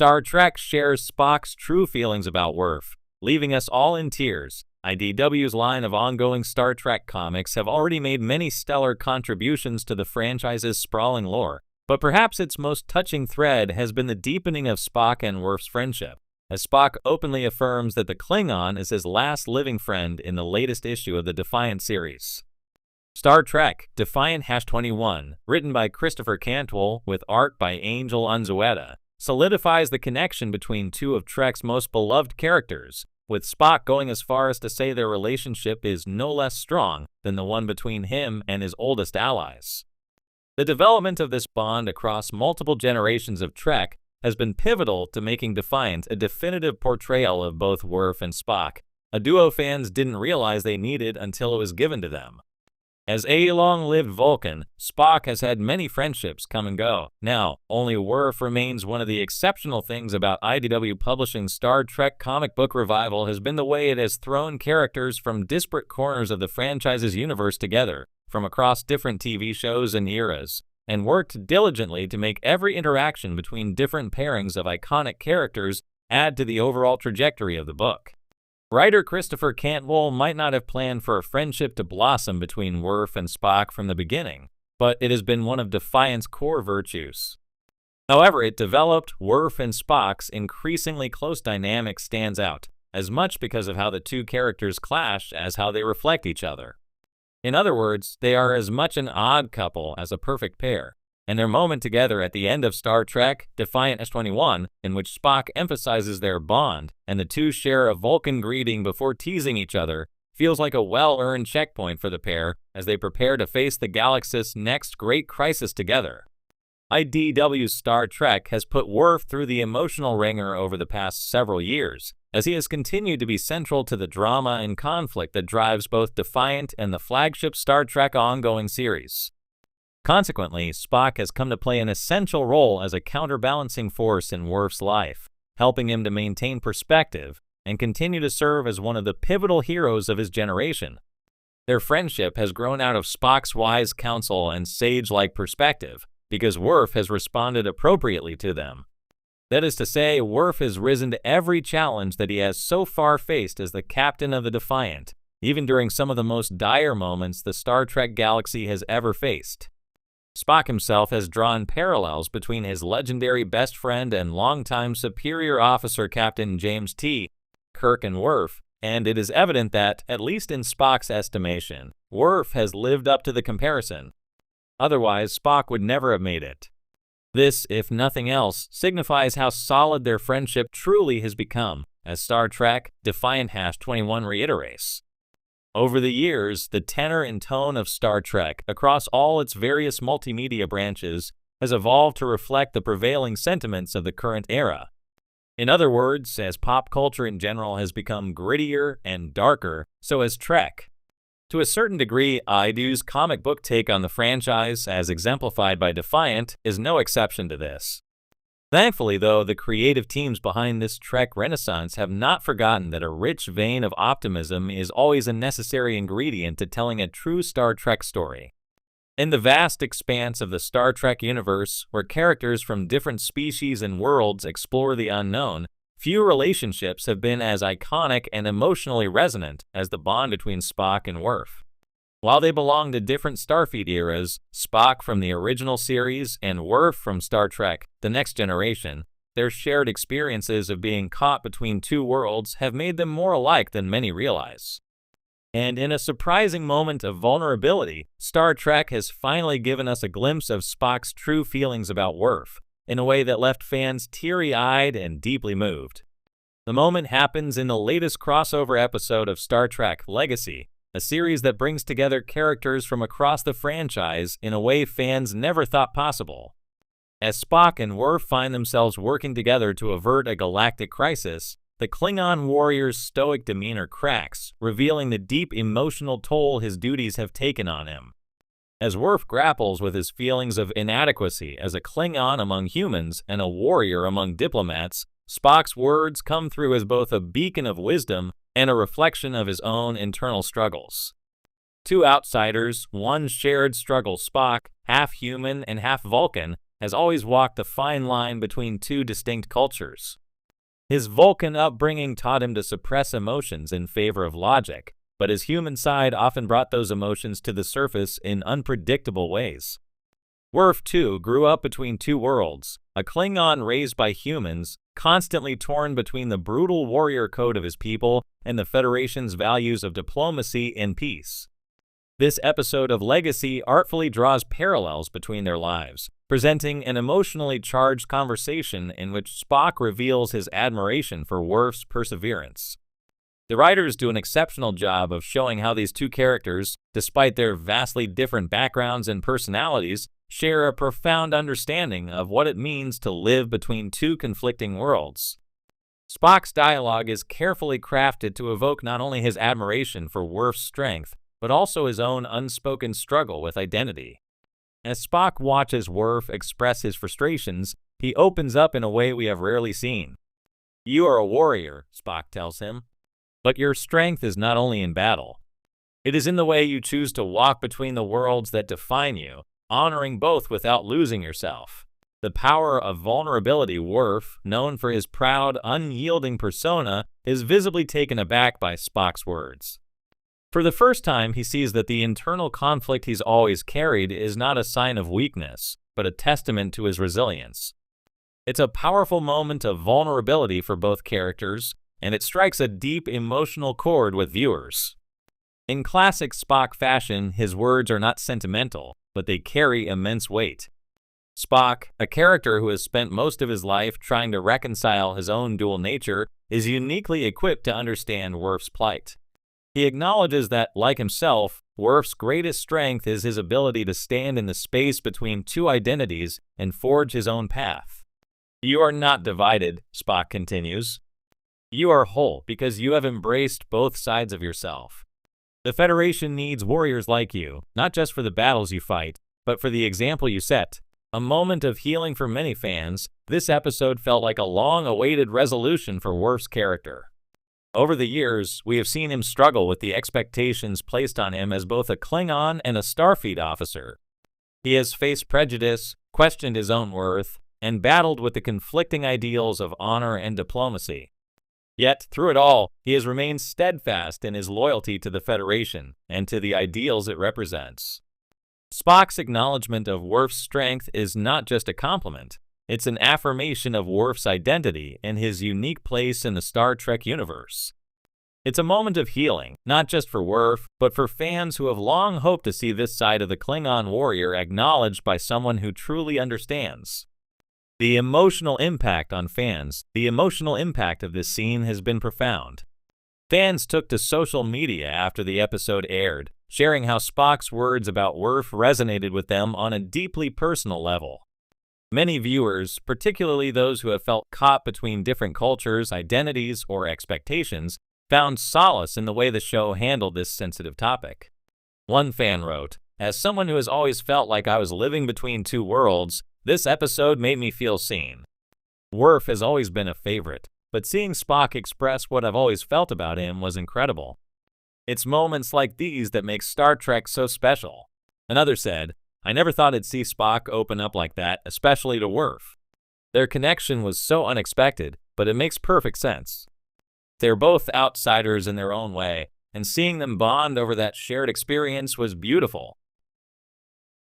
Star Trek shares Spock's true feelings about Worf, leaving us all in tears. IDW's line of ongoing Star Trek comics have already made many stellar contributions to the franchise's sprawling lore, but perhaps its most touching thread has been the deepening of Spock and Worf's friendship, as Spock openly affirms that the Klingon is his last living friend in the latest issue of the Defiant series. Star Trek Defiant-21, written by Christopher Cantwell with art by Angel Unzueta, solidifies the connection between two of Trek's most beloved characters, with Spock going as far as to say their relationship is no less strong than the one between him and his oldest allies. The development of this bond across multiple generations of Trek has been pivotal to making Defiant a definitive portrayal of both Worf and Spock, a duo fans didn't realize they needed until it was given to them. As a long-lived Vulcan, Spock has had many friendships come and go. Now, only Worf remains. One of the exceptional things about IDW publishing Star Trek comic book revival has been the way it has thrown characters from disparate corners of the franchise's universe together, from across different TV shows and eras, and worked diligently to make every interaction between different pairings of iconic characters add to the overall trajectory of the book. Writer Christopher Cantwell might not have planned for a friendship to blossom between Worf and Spock from the beginning, but it has been one of Defiant's core virtues. However, it developed. Worf and Spock's increasingly close dynamic stands out, as much because of how the two characters clash as how they reflect each other. In other words, they are as much an odd couple as a perfect pair, and their moment together at the end of Star Trek Defiant-21, in which Spock emphasizes their bond and the two share a Vulcan greeting before teasing each other, feels like a well-earned checkpoint for the pair as they prepare to face the galaxy's next great crisis together. IDW's Star Trek has put Worf through the emotional ringer over the past several years, as he has continued to be central to the drama and conflict that drives both Defiant and the flagship Star Trek ongoing series. Consequently, Spock has come to play an essential role as a counterbalancing force in Worf's life, helping him to maintain perspective and continue to serve as one of the pivotal heroes of his generation. Their friendship has grown out of Spock's wise counsel and sage-like perspective, because Worf has responded appropriately to them. That is to say, Worf has risen to every challenge that he has so far faced as the captain of the Defiant, even during some of the most dire moments the Star Trek galaxy has ever faced. Spock himself has drawn parallels between his legendary best friend and longtime superior officer Captain James T. Kirk and Worf, and it is evident that, at least in Spock's estimation, Worf has lived up to the comparison. Otherwise, Spock would never have made it. This, if nothing else, signifies how solid their friendship truly has become, as Star Trek Defiant-21 reiterates. Over the years, the tenor and tone of Star Trek across all its various multimedia branches has evolved to reflect the prevailing sentiments of the current era. In other words, as pop culture in general has become grittier and darker, so has Trek. To a certain degree, IDW's comic book take on the franchise, as exemplified by Defiant, is no exception to this. Thankfully, though, the creative teams behind this Trek renaissance have not forgotten that a rich vein of optimism is always a necessary ingredient to telling a true Star Trek story. In the vast expanse of the Star Trek universe, where characters from different species and worlds explore the unknown, few relationships have been as iconic and emotionally resonant as the bond between Spock and Worf. While they belong to different Starfleet eras, Spock from the original series and Worf from Star Trek The Next Generation, their shared experiences of being caught between two worlds have made them more alike than many realize. And in a surprising moment of vulnerability, Star Trek has finally given us a glimpse of Spock's true feelings about Worf, in a way that left fans teary-eyed and deeply moved. The moment happens in the latest crossover episode of Star Trek Legacy, a series that brings together characters from across the franchise in a way fans never thought possible. As Spock and Worf find themselves working together to avert a galactic crisis, the Klingon warrior's stoic demeanor cracks, revealing the deep emotional toll his duties have taken on him. As Worf grapples with his feelings of inadequacy as a Klingon among humans and a warrior among diplomats, Spock's words come through as both a beacon of wisdom and a reflection of his own internal struggles. Two outsiders, one shared struggle. Spock, half human and half Vulcan, has always walked the fine line between two distinct cultures. His Vulcan upbringing taught him to suppress emotions in favor of logic, but his human side often brought those emotions to the surface in unpredictable ways. Worf, too, grew up between two worlds, a Klingon raised by humans, constantly torn between the brutal warrior code of his people and the Federation's values of diplomacy and peace. This episode of Legacy artfully draws parallels between their lives, presenting an emotionally charged conversation in which Spock reveals his admiration for Worf's perseverance. The writers do an exceptional job of showing how these two characters, despite their vastly different backgrounds and personalities, share a profound understanding of what it means to live between two conflicting worlds. Spock's dialogue is carefully crafted to evoke not only his admiration for Worf's strength, but also his own unspoken struggle with identity. As Spock watches Worf express his frustrations, he opens up in a way we have rarely seen. "You are a warrior," Spock tells him, "but your strength is not only in battle. It is in the way you choose to walk between the worlds that define you, honoring both without losing yourself." The power of vulnerability. Worf, known for his proud, unyielding persona, is visibly taken aback by Spock's words. For the first time, he sees that the internal conflict he's always carried is not a sign of weakness, but a testament to his resilience. It's a powerful moment of vulnerability for both characters, and it strikes a deep emotional chord with viewers. In classic Spock fashion, his words are not sentimental, but they carry immense weight. Spock, a character who has spent most of his life trying to reconcile his own dual nature, is uniquely equipped to understand Worf's plight. He acknowledges that, like himself, Worf's greatest strength is his ability to stand in the space between two identities and forge his own path. "You are not divided," Spock continues. "You are whole because you have embraced both sides of yourself. The Federation needs warriors like you, not just for the battles you fight, but for the example you set." A moment of healing for many fans, this episode felt like a long-awaited resolution for Worf's character. Over the years, we have seen him struggle with the expectations placed on him as both a Klingon and a Starfleet officer. He has faced prejudice, questioned his own worth, and battled with the conflicting ideals of honor and diplomacy. Yet, through it all, he has remained steadfast in his loyalty to the Federation and to the ideals it represents. Spock's acknowledgement of Worf's strength is not just a compliment. It's an affirmation of Worf's identity and his unique place in the Star Trek universe. It's a moment of healing, not just for Worf, but for fans who have long hoped to see this side of the Klingon warrior acknowledged by someone who truly understands. The emotional impact on fans, the emotional impact of this scene has been profound. Fans took to social media after the episode aired, sharing how Spock's words about Worf resonated with them on a deeply personal level. Many viewers, particularly those who have felt caught between different cultures, identities, or expectations, found solace in the way the show handled this sensitive topic. One fan wrote, "As someone who has always felt like I was living between two worlds, this episode made me feel seen. Worf has always been a favorite, but seeing Spock express what I've always felt about him was incredible. It's moments like these that make Star Trek so special." Another said, "I never thought I'd see Spock open up like that, especially to Worf. Their connection was so unexpected, but it makes perfect sense. They're both outsiders in their own way, and seeing them bond over that shared experience was beautiful."